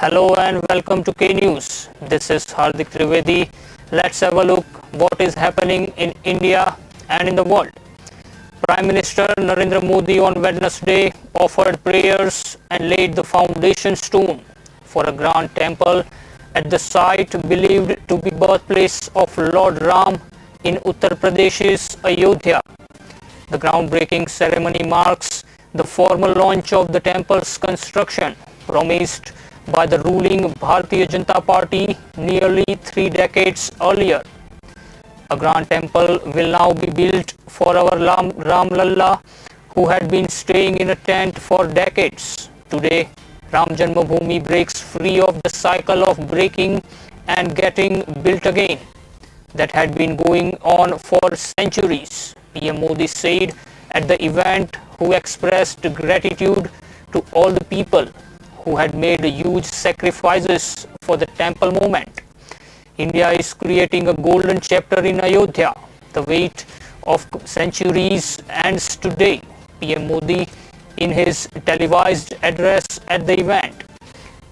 Hello and welcome to K News. This is Hardik Trivedi. Let's have a look what is happening in India and in the world. Prime Minister Narendra Modi on Wednesday offered prayers and laid the foundation stone for a grand temple at the site believed to be birthplace of Lord Ram in Uttar Pradesh's Ayodhya. The groundbreaking ceremony marks the formal launch of the temple's construction promised by the ruling Bharatiya Janata Party nearly 3 decades earlier. A grand temple will now be built for our Ram Lalla, who had been staying in a tent for decades. Today, Ram Janmabhoomi breaks free of the cycle of breaking and getting built again that had been going on for centuries. PM Modi said at the event, who expressed gratitude to all the people who had made huge sacrifices for the temple movement. India is creating a golden chapter in Ayodhya. The weight of centuries ends today, PM Modi in his televised address at the event.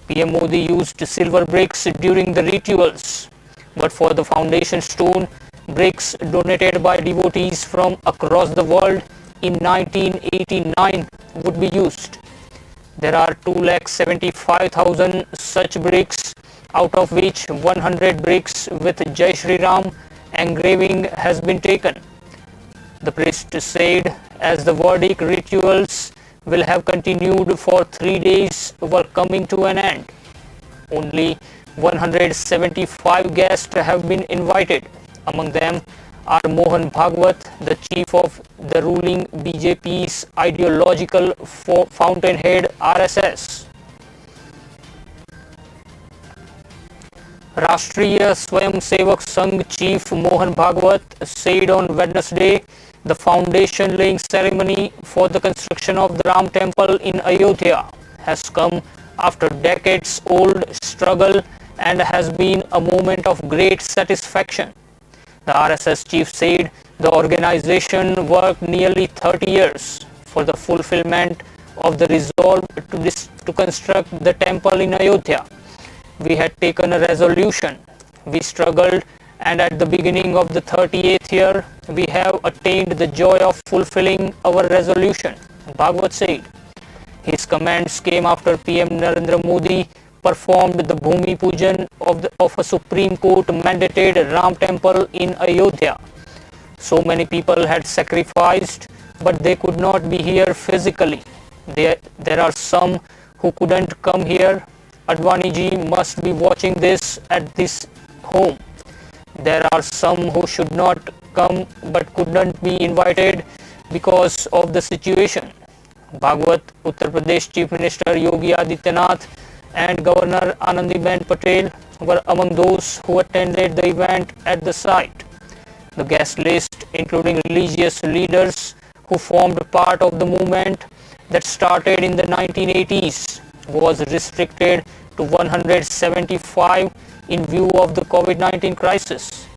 PM Modi used silver bricks during the rituals, but for the foundation stone, bricks donated by devotees from across the world in 1989 would be used. There are 275,000 such bricks, out of which 100 bricks with Jai Shri Ram engraving has been taken. The priest said as the Vedic rituals will have continued for 3 days were coming to an end. Only 175 guests have been invited. Among them are Mohan Bhagwat, the chief of the ruling BJP's ideological fountainhead RSS. Rashtriya Swayamsevak Sangh chief Mohan Bhagwat said on Wednesday the foundation laying ceremony for the construction of the Ram temple in Ayodhya has come after decades old struggle and has been a moment of great satisfaction. The RSS chief said the organization worked nearly 30 years for the fulfillment of the resolve to construct the temple in Ayodhya. We had taken a resolution. We struggled, and at the beginning of the 38th year, we have attained the joy of fulfilling our resolution, Bhagwat said. His comments came after PM Narendra Modi performed the Bhumi Pujan of a Supreme Court mandated Ram temple in Ayodhya. So many people had sacrificed, but they could not be here physically. There are some who couldn't come here. Advani ji must be watching this at this home. There are some who should not come but couldn't be invited because of the situation. Bhagwat, Uttar Pradesh Chief Minister Yogi Adityanath and Governor Anandiben Patel were among those who attended the event at the site. The guest list, including religious leaders who formed part of the movement that started in the 1980s, was restricted to 175 in view of the COVID-19 crisis.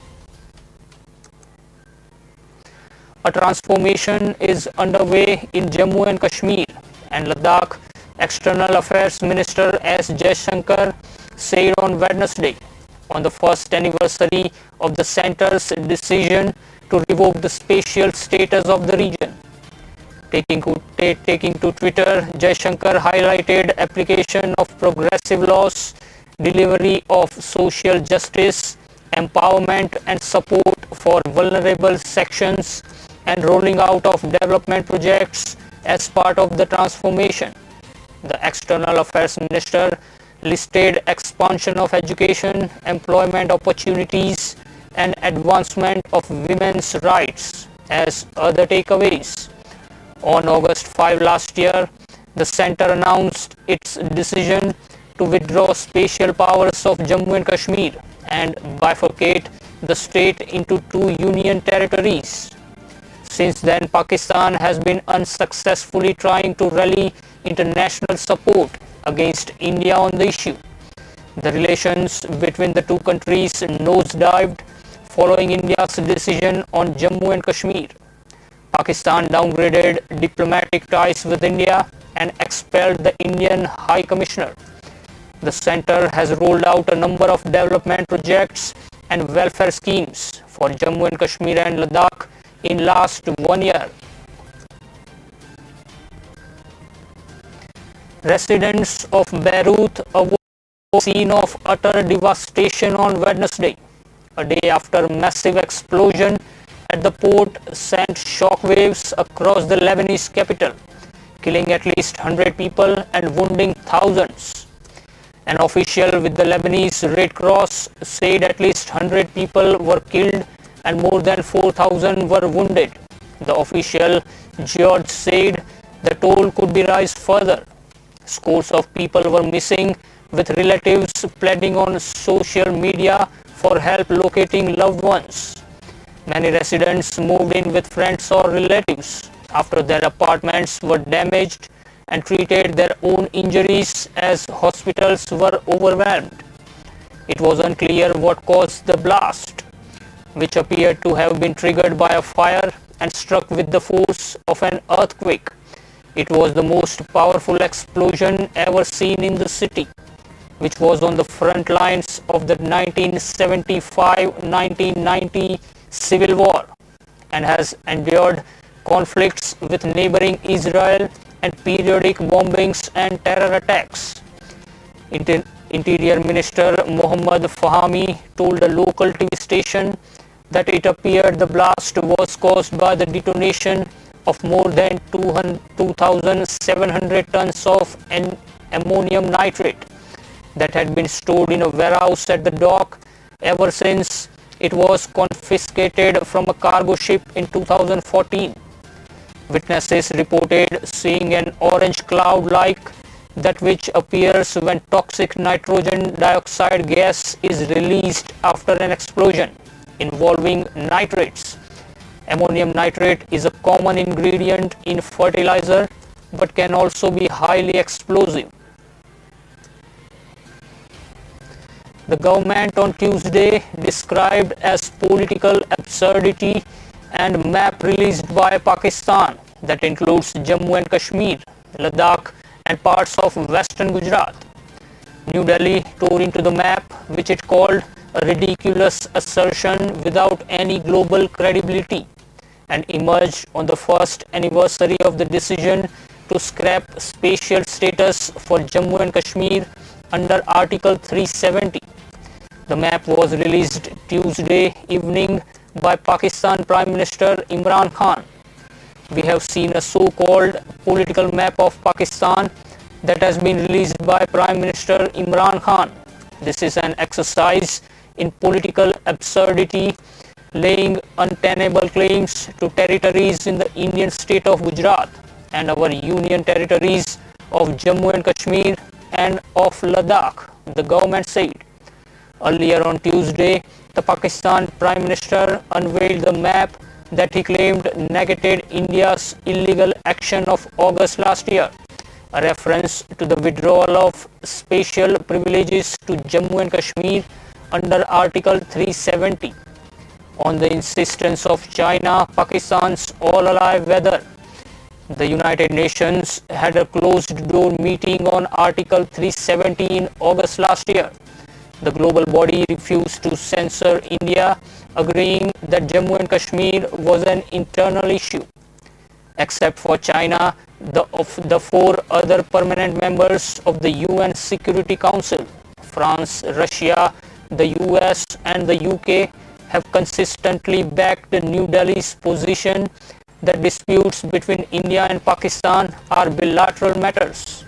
A transformation is underway in Jammu and Kashmir and Ladakh. External Affairs Minister S. Jaishankar said on Wednesday, on the first anniversary of the centre's decision to revoke the spatial status of the region. Taking to Twitter, Jaishankar highlighted application of progressive laws, delivery of social justice, empowerment and support for vulnerable sections, and rolling out of development projects as part of the transformation. The External Affairs Minister listed expansion of education, employment opportunities, and advancement of women's rights as other takeaways. On August 5 last year, the centre announced its decision to withdraw spatial powers of Jammu and Kashmir and bifurcate the state into 2 union territories. Since then, Pakistan has been unsuccessfully trying to rally international support against India on the issue. The relations between the two countries nosedived following India's decision on Jammu and Kashmir. Pakistan downgraded diplomatic ties with India and expelled the Indian High Commissioner. The center has rolled out a number of development projects and welfare schemes for Jammu and Kashmir and Ladakh in last 1 year. Residents of Beirut avoided a scene of utter devastation on Wednesday, a day after massive explosion at the port sent shockwaves across the Lebanese capital, killing at least 100 people and wounding thousands. An official with the Lebanese Red Cross said at least 100 people were killed and more than 4,000 were wounded. The official, George, said the toll could be rise further. Scores of people were missing, with relatives pleading on social media for help locating loved ones. Many residents moved in with friends or relatives after their apartments were damaged and treated their own injuries as hospitals were overwhelmed. It was unclear what caused the blast, which appeared to have been triggered by a fire and struck with the force of an earthquake. It was the most powerful explosion ever seen in the city, which was on the front lines of the 1975-1990 civil war and has endured conflicts with neighboring Israel and periodic bombings and terror attacks. Interior Minister Mohammad Fahmi told a local TV station that it appeared the blast was caused by the detonation of more than 2,700 tons of ammonium nitrate that had been stored in a warehouse at the dock ever since it was confiscated from a cargo ship in 2014. Witnesses reported seeing an orange cloud like that which appears when toxic nitrogen dioxide gas is released after an explosion involving nitrates. Ammonium nitrate is a common ingredient in fertilizer but can also be highly explosive. The government on Tuesday described as political absurdity and map released by Pakistan that includes Jammu and Kashmir, Ladakh and parts of western Gujarat. New Delhi tore into the map, which it called a ridiculous assertion without any global credibility, and emerged on the first anniversary of the decision to scrap spatial status for Jammu and Kashmir under Article 370. The map was released Tuesday evening by Pakistan Prime Minister Imran Khan. We have seen a so-called political map of Pakistan that has been released by Prime Minister Imran Khan. This is an exercise in political absurdity, laying untenable claims to territories in the Indian state of Gujarat and our union territories of Jammu and Kashmir and of Ladakh, the government said. Earlier on Tuesday, the Pakistan Prime Minister unveiled the map that he claimed negated India's illegal action of August last year, a reference to the withdrawal of spatial privileges to Jammu and Kashmir under Article 370. On the insistence of China, Pakistan's all-alive weather, the United Nations had a closed-door meeting on Article 370 in August last year. The global body refused to censor India, agreeing that Jammu and Kashmir was an internal issue. Except for China, the four other permanent members of the UN Security Council, France, Russia, the US and the UK, have consistently backed New Delhi's position that disputes between India and Pakistan are bilateral matters.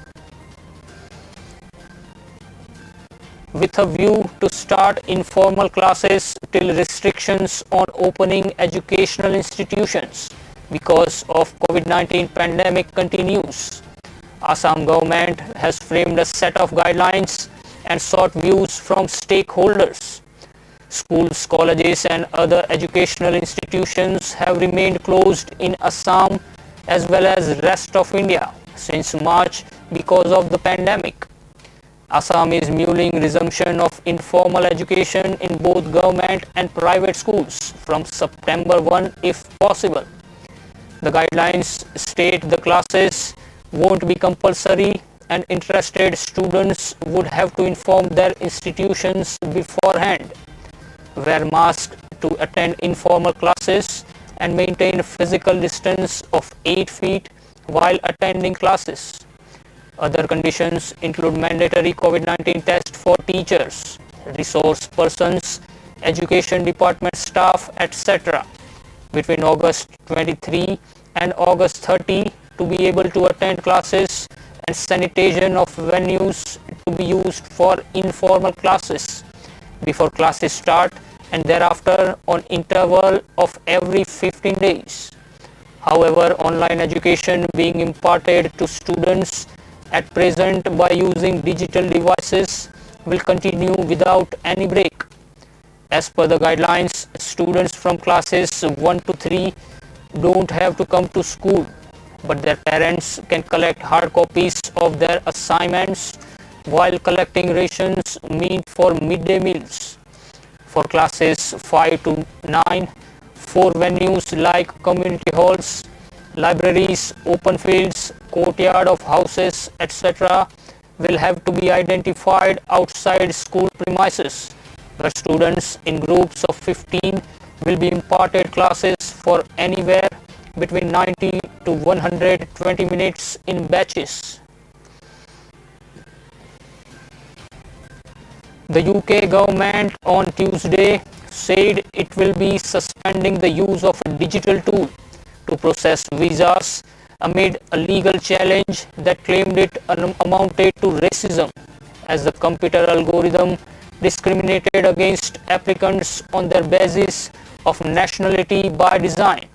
With a view to start informal classes till restrictions on opening educational institutions because of COVID-19 pandemic continues, Assam government has framed a set of guidelines and sought views from stakeholders. Schools, colleges and other educational institutions have remained closed in Assam as well as rest of India since March because of the pandemic. Assam is mulling resumption of informal education in both government and private schools from September 1 if possible. The guidelines state the classes won't be compulsory and interested students would have to inform their institutions beforehand, wear masks to attend informal classes, and maintain a physical distance of 8 feet while attending classes. Other conditions include mandatory COVID-19 test for teachers, resource persons, education department staff, etc. between August 23 and August 30 to be able to attend classes, and sanitation of venues to be used for informal classes before classes start and thereafter on interval of every 15 days. However, online education being imparted to students at present by using digital devices will continue without any break. As per the guidelines, students from classes 1 to 3 don't have to come to school, but their parents can collect hard copies of their assignments while collecting rations meant for midday meals. For classes 5 to 9, 4 venues like community halls, libraries, open fields, courtyard of houses, etc. will have to be identified outside school premises, where students in groups of 15 will be imparted classes for anywhere between 90 to 120 minutes in batches. The UK government on Tuesday said it will be suspending the use of a digital tool to process visas amid a legal challenge that claimed it amounted to racism, as the computer algorithm discriminated against applicants on their basis of nationality by design.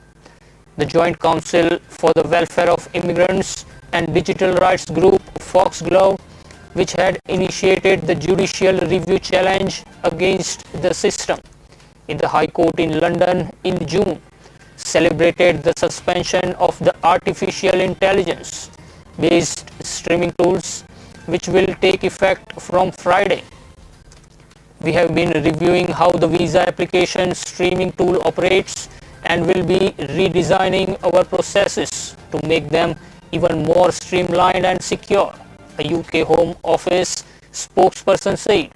The Joint Council for the Welfare of Immigrants and digital rights group Foxglove, which had initiated the judicial review challenge against the system in the High Court in London in June, celebrated the suspension of the artificial intelligence based streaming tools, which will take effect from Friday. We have been reviewing how the visa application streaming tool operates and will be redesigning our processes to make them even more streamlined and secure, a UK Home Office spokesperson said.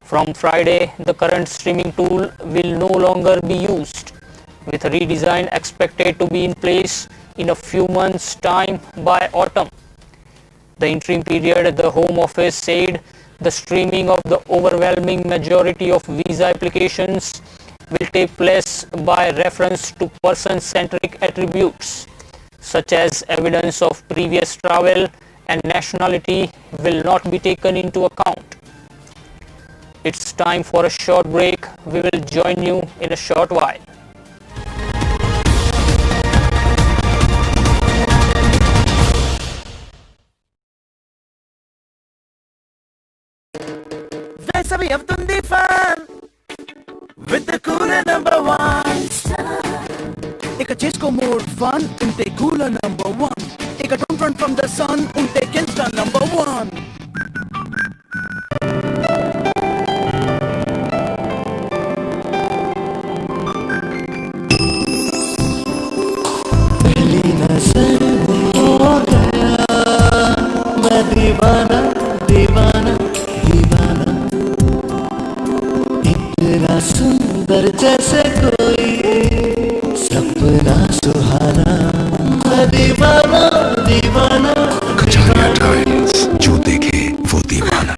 From Friday, the current streaming tool will no longer be used, with a redesign expected to be in place in a few months' time by autumn. The interim period, the Home Office said, the streaming of the overwhelming majority of visa applications will take place by reference to person-centric attributes, such as evidence of previous travel and nationality will not be taken into account. It's time for a short break. We will join you in a short while. Sabi Avtundi fan with the cooler number one. Eka Cisco mode fun, unte cooler number one. Eka don't run from the sun, unte Kingston number one. पहली नजर हो गया मैं दीवाना दीवाना दीवाना इतना सुंदर जैसे कोई सपना सुहाना मैं दीवाना दीवाना खजानिया टाइल्स, जो देखे वो दीवाना।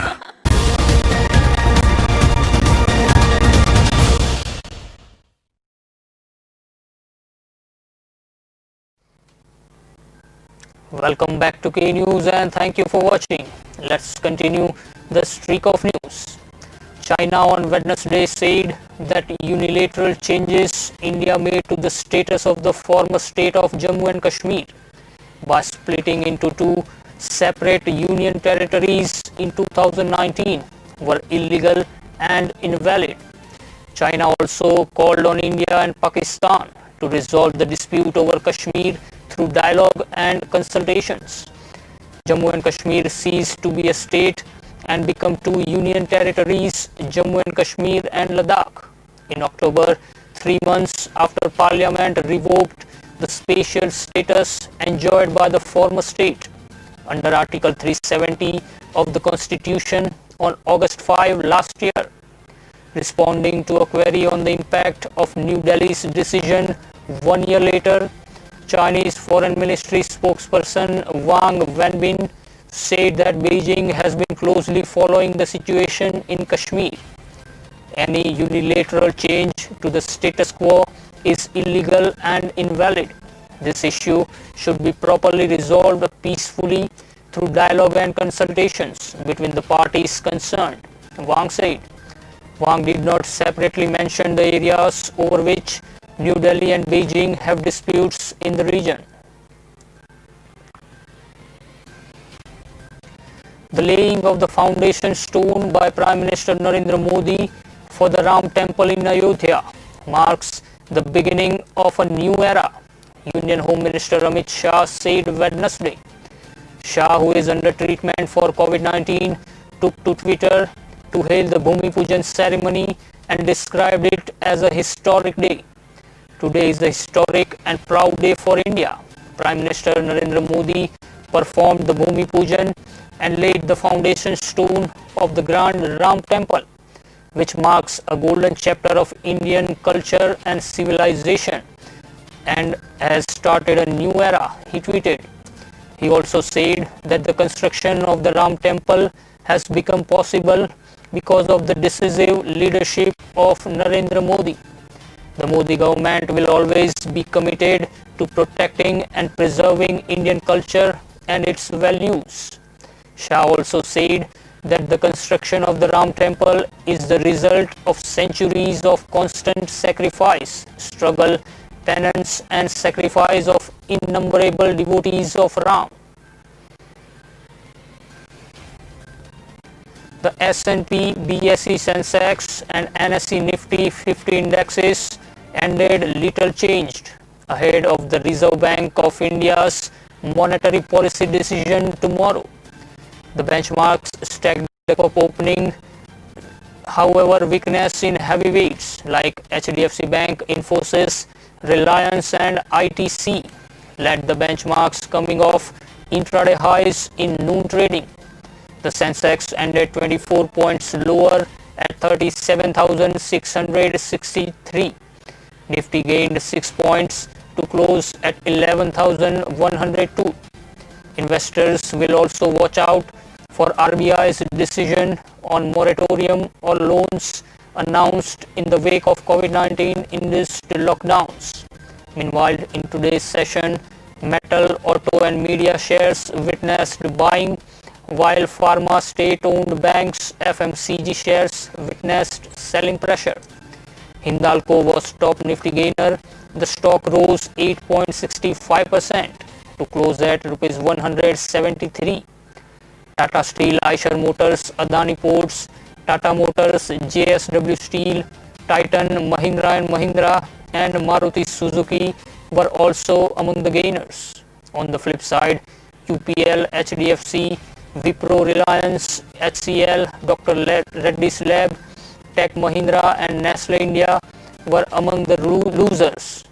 Welcome back to K News and thank you for watching. Let's continue the streak of news. China on Wednesday said that unilateral changes India made to the status of the former state of Jammu and Kashmir by splitting into two separate union territories in 2019 were illegal and invalid. China also called on India and Pakistan to resolve the dispute over Kashmir through dialogue and consultations. Jammu and Kashmir ceased to be a state and become two union territories, Jammu and Kashmir and Ladakh, in October, 3 months after Parliament revoked the special status enjoyed by the former state. under Article 370 of the Constitution on August 5 last year. Responding to a query on the impact of New Delhi's decision 1 year later, Chinese Foreign Ministry spokesperson Wang Wenbin said that Beijing has been closely following the situation in Kashmir. Any unilateral change to the status quo is illegal and invalid. This issue should be properly resolved peacefully through dialogue and consultations between the parties concerned, Wang said. Wang did not separately mention the areas over which New Delhi and Beijing have disputes in the region. The laying of the foundation stone by Prime Minister Narendra Modi for the Ram Temple in Ayodhya marks the beginning of a new era, Union Home Minister Amit Shah said Wednesday. Shah, who is under treatment for COVID-19, took to Twitter to hail the Bhumi Pujan ceremony and described it as a historic day. Today is a historic and proud day for India. Prime Minister Narendra Modi performed the Bhumi Pujan and laid the foundation stone of the Grand Ram Temple, which marks a golden chapter of Indian culture and civilization and has started a new era, he tweeted. He also said that the construction of the Ram Temple has become possible because of the decisive leadership of Narendra Modi. The Modi government will always be committed to protecting and preserving Indian culture and its values. Shah also said that the construction of the Ram Temple is the result of centuries of constant sacrifice, struggle, penance and sacrifice of innumerable devotees of Ram. The S&P, BSE Sensex and NSE Nifty 50 indexes ended little changed ahead of the Reserve Bank of India's monetary policy decision tomorrow. The benchmarks stacked up opening, however, weakness in heavyweights like HDFC Bank, Infosys, Reliance and ITC led the benchmarks coming off intraday highs in noon trading. The Sensex ended 24 points lower at 37,663. Nifty gained 6 points to close at 11,102. Investors will also watch out for RBI's decision on moratorium or loans announced in the wake of COVID-19 induced lockdowns. Meanwhile, in today's session, metal, auto and media shares witnessed buying, while pharma, state-owned banks, FMCG shares witnessed selling pressure. Hindalco was top Nifty gainer. The stock rose 8.65% to close at Rs 173. Tata Steel, Eicher Motors, Adani Ports, Tata Motors, JSW Steel, Titan, Mahindra and Mahindra and Maruti Suzuki were also among the gainers. On the flip side, UPL, HDFC, Wipro, Reliance, HCL, Dr. Reddy's Lab, Tech Mahindra and Nestle India were among the losers.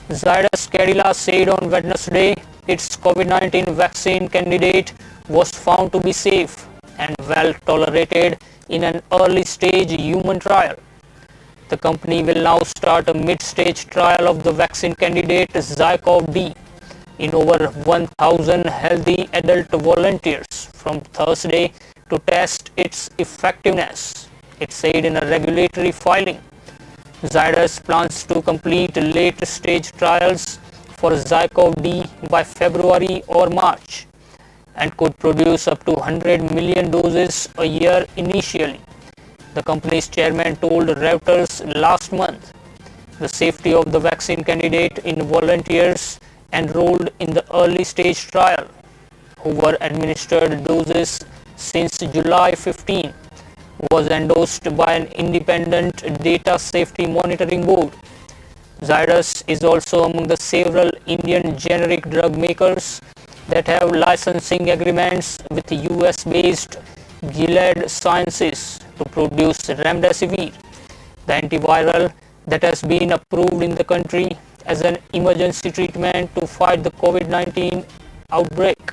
Zydus Cadila said on Wednesday its COVID-19 vaccine candidate was found to be safe and well tolerated in an early stage human trial. The company will now start a mid-stage trial of the vaccine candidate Zycov-D in over 1,000 healthy adult volunteers from Thursday to test its effectiveness, it said in a regulatory filing. Zydus plans to complete late-stage trials for Zycov-D by February or March and could produce up to 100 million doses a year initially, the company's chairman told Reuters last month. The safety of the vaccine candidate in volunteers enrolled in the early stage trial, who were administered doses since July 15, was endorsed by an independent data safety monitoring board. Zydus is also among the several Indian generic drug makers that have licensing agreements with US-based Gilead Sciences to produce remdesivir, the antiviral that has been approved in the country as an emergency treatment to fight the COVID-19 outbreak.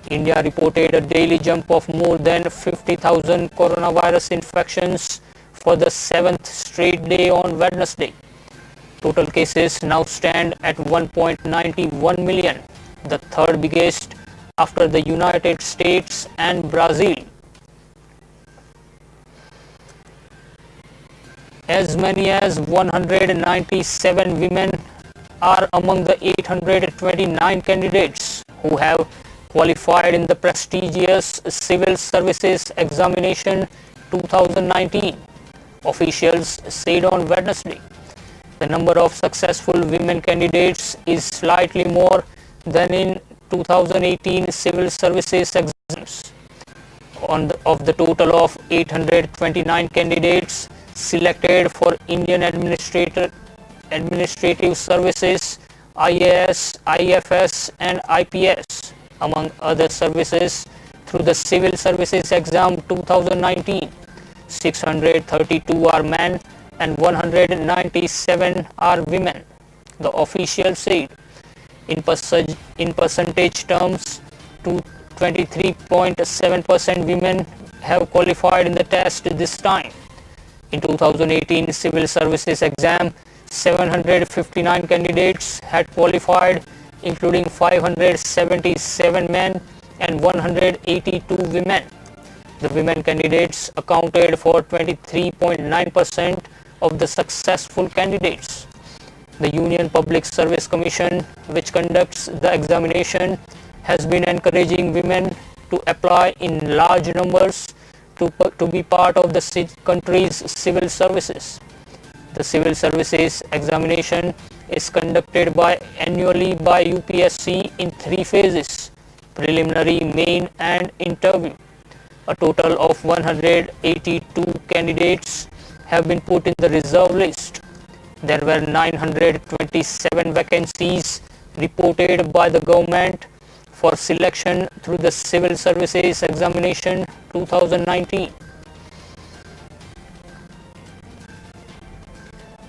India reported a daily jump of more than 50,000 coronavirus infections for the 7th straight day on Wednesday. Total cases now stand at 1.91 million, the third biggest after the United States and Brazil. As many as 197 women are among the 829 candidates who have qualified in the prestigious Civil Services Examination 2019, officials said on Wednesday. The number of successful women candidates is slightly more than in 2018 Civil Services exams. Of the total of 829 candidates selected for Indian Administrative Services, IAS, IFS and IPS, among other services, through the Civil Services Exam 2019, 632 are men and 197 are women, the official said. In percentage terms, 23.7% women have qualified in the test this time. In 2018 Civil Services Exam, 759 candidates had qualified, including 577 men and 182 women. The women candidates accounted for 23.9% of the successful candidates. The Union Public Service Commission, which conducts the examination, has been encouraging women to apply in large numbers to be part of the country's civil services. The Civil Services Examination is conducted annually by UPSC in 3 phases: preliminary, main and interview. A total of 182 candidates have been put in the reserve list. There were 927 vacancies reported by the government for selection through the Civil Services Examination 2019.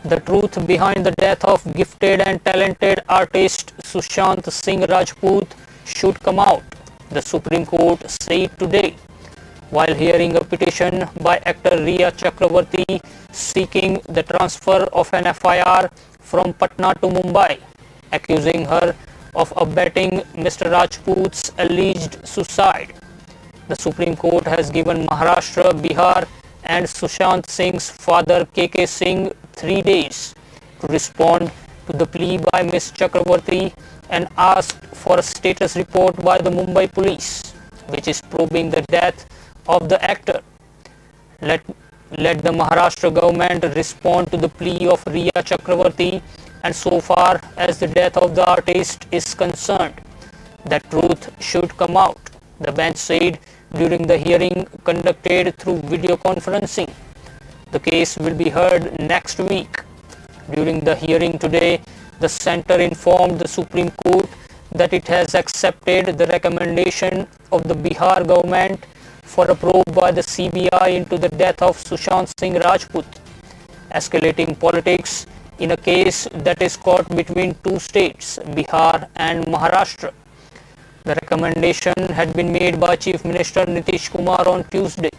The truth behind the death of gifted and talented artist Sushant Singh Rajput should come out, the Supreme Court said today, while hearing a petition by actor Riya Chakravarti seeking the transfer of an FIR from Patna to Mumbai, accusing her of abetting Mr. Rajput's alleged suicide. The Supreme Court has given Maharashtra, Bihar and Sushant Singh's father KK Singh 3 days to respond to the plea by Ms. Chakravarti and asked for a status report by the Mumbai police, which is probing the death of the actor. Let the Maharashtra government respond to the plea of Riya Chakravarti, and so far as the death of the artist is concerned, the truth should come out, the bench said during the hearing conducted through video conferencing. The case will be heard next week. During the hearing today, the centre informed the Supreme Court that it has accepted the recommendation of the Bihar government for a probe by the CBI into the death of Sushant Singh Rajput, escalating politics in a case that is caught between 2 states, Bihar and Maharashtra. The recommendation had been made by Chief Minister Nitish Kumar on Tuesday,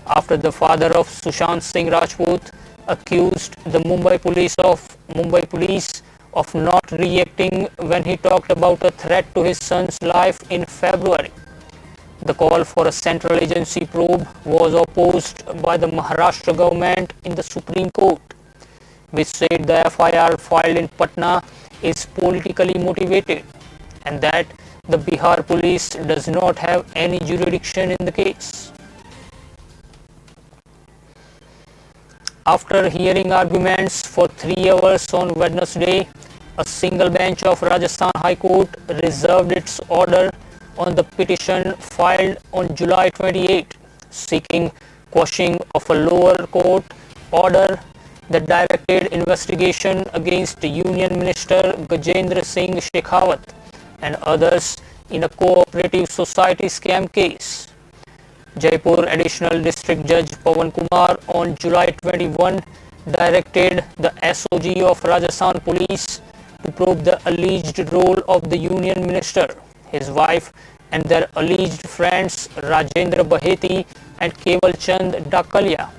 after the father of Sushant Singh Rajput accused the Mumbai police of not reacting when he talked about a threat to his son's life in February. The call for a central agency probe was opposed by the Maharashtra government in the Supreme Court, which said the FIR filed in Patna is politically motivated and that the Bihar police does not have any jurisdiction in the case. After hearing arguments for 3 hours on Wednesday, a single bench of Rajasthan High Court reserved its order on the petition filed on July 28, seeking quashing of a lower court order that directed investigation against Union Minister Gajendra Singh Shekhawat and others in a cooperative society scam case. Jaipur Additional District Judge Pawan Kumar on July 21 directed the SOG of Rajasthan Police to probe the alleged role of the union minister, his wife and their alleged friends Rajendra Baheti and Keval Chand Dakalia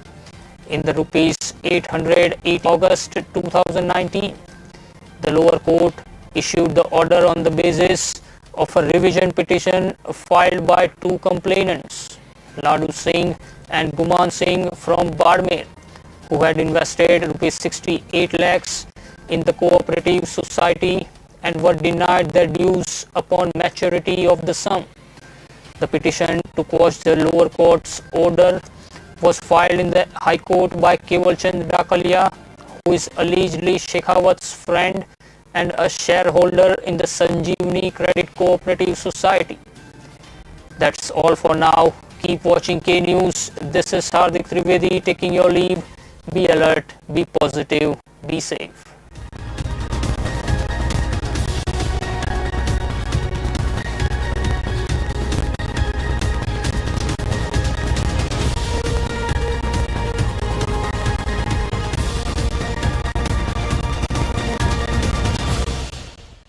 in the rupees 808 August 2019. The lower court issued the order on the basis of a revision petition filed by two complainants, Ladu Singh and Guman Singh from Badmer, who had invested rupees 68 lakhs in the cooperative society and were denied their dues upon maturity of the sum. The petition to quash the lower court's order was filed in the High Court by Keval Chand Dakalia, who is allegedly Shekhawat's friend and a shareholder in the Sanjeevani Credit Cooperative Society. That's all for now. Keep watching K News. This is Hardik Trivedi taking your leave. Be alert, be positive, be safe.